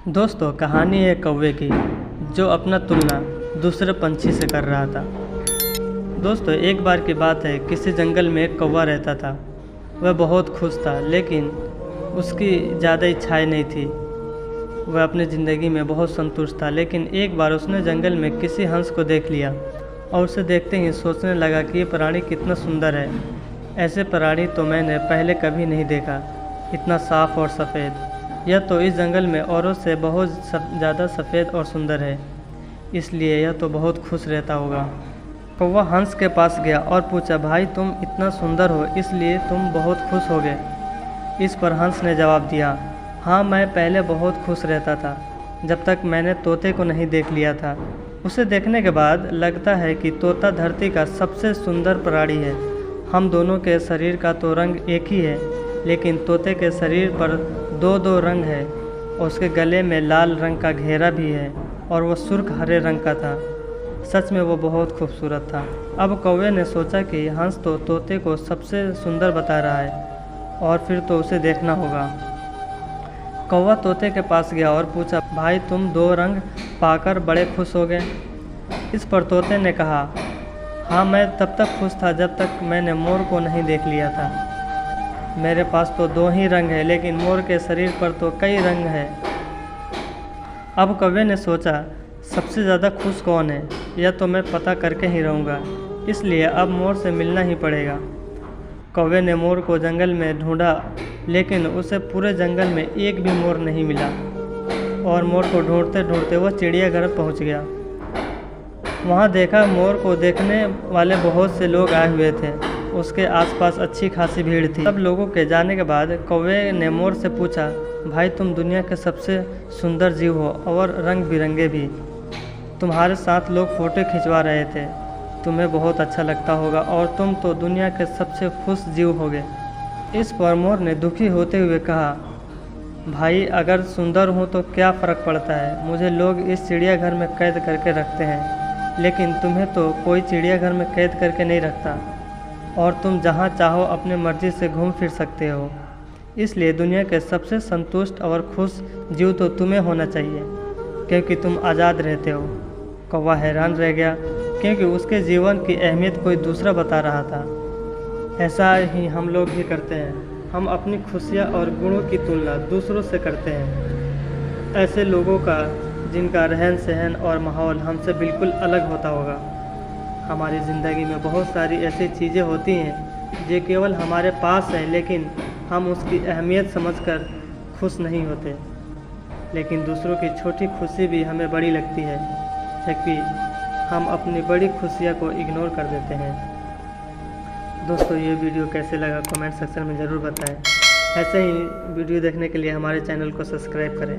दोस्तों, कहानी है कौवे की जो अपना तुलना दूसरे पंछी से कर रहा था। दोस्तों, एक बार की बात है, किसी जंगल में एक कौवा रहता था। वह बहुत खुश था, लेकिन उसकी ज़्यादा इच्छाएं नहीं थी। वह अपनी ज़िंदगी में बहुत संतुष्ट था, लेकिन एक बार उसने जंगल में किसी हंस को देख लिया और उसे देखते ही सोचने लगा कि ये प्राणी कितना सुंदर है। ऐसे प्राणी तो मैंने पहले कभी नहीं देखा, इतना साफ और सफ़ेद। यह तो इस जंगल में औरों से बहुत ज़्यादा सफ़ेद और सुंदर है, इसलिए यह तो बहुत खुश रहता होगा। कौवा हंस के पास गया और पूछा, भाई तुम इतना सुंदर हो इसलिए तुम बहुत खुश हो गए। इस पर हंस ने जवाब दिया, हाँ, मैं पहले बहुत खुश रहता था जब तक मैंने तोते को नहीं देख लिया था। उसे देखने के बाद लगता है कि तोता धरती का सबसे सुंदर प्राणी है। हम दोनों के शरीर का तो रंग एक ही है, लेकिन तोते के शरीर पर दो दो रंग है। उसके गले में लाल रंग का घेरा भी है और वह सुर्ख हरे रंग का था। सच में वो बहुत खूबसूरत था। अब कौवे ने सोचा कि हंस तो तोते को सबसे सुंदर बता रहा है और फिर तो उसे देखना होगा। कौवा तोते के पास गया और पूछा, भाई तुम दो रंग पाकर बड़े खुश हो गए। इस पर तोते ने कहा, हाँ, मैं तब तक खुश था जब तक मैंने मोर को नहीं देख लिया था। मेरे पास तो दो ही रंग है, लेकिन मोर के शरीर पर तो कई रंग हैं। अब कौवे ने सोचा, सबसे ज़्यादा खुश कौन है, यह तो मैं पता करके ही रहूँगा, इसलिए अब मोर से मिलना ही पड़ेगा। कौवे ने मोर को जंगल में ढूंढा, लेकिन उसे पूरे जंगल में एक भी मोर नहीं मिला और मोर को ढूंढते ढूंढते वह चिड़ियाघर पहुँच गया। वहाँ देखा, मोर को देखने वाले बहुत से लोग आए हुए थे। उसके आसपास अच्छी खासी भीड़ थी। सब लोगों के जाने के बाद कौवे ने मोर से पूछा, भाई तुम दुनिया के सबसे सुंदर जीव हो और रंग बिरंगे भी। तुम्हारे साथ लोग फ़ोटो खिंचवा रहे थे, तुम्हें बहुत अच्छा लगता होगा और तुम तो दुनिया के सबसे खुश जीव होगे। इस पर मोर ने दुखी होते हुए कहा, भाई अगर सुंदर हूँ तो क्या फ़र्क पड़ता है, मुझे लोग इस चिड़ियाघर में कैद करके रखते हैं, लेकिन तुम्हें तो कोई चिड़ियाघर में कैद करके नहीं रखता और तुम जहाँ चाहो अपनी मर्ज़ी से घूम फिर सकते हो। इसलिए दुनिया के सबसे संतुष्ट और खुश जीव तो तुम्हें होना चाहिए, क्योंकि तुम आज़ाद रहते हो। कौवा हैरान रह गया, क्योंकि उसके जीवन की अहमियत कोई दूसरा बता रहा था। ऐसा ही हम लोग भी करते हैं, हम अपनी खुशियाँ और गुणों की तुलना दूसरों से करते हैं। ऐसे लोगों का जिनका रहन सहन और माहौल हमसे बिल्कुल अलग होता होगा। हमारी ज़िंदगी में बहुत सारी ऐसी चीज़ें होती हैं जो केवल हमारे पास हैं, लेकिन हम उसकी अहमियत समझकर खुश नहीं होते। लेकिन दूसरों की छोटी खुशी भी हमें बड़ी लगती है, जबकि हम अपनी बड़ी खुशियाँ को इग्नोर कर देते हैं। दोस्तों, ये वीडियो कैसे लगा कमेंट सेक्शन में ज़रूर बताएं। ऐसे ही वीडियो देखने के लिए हमारे चैनल को सब्सक्राइब करें।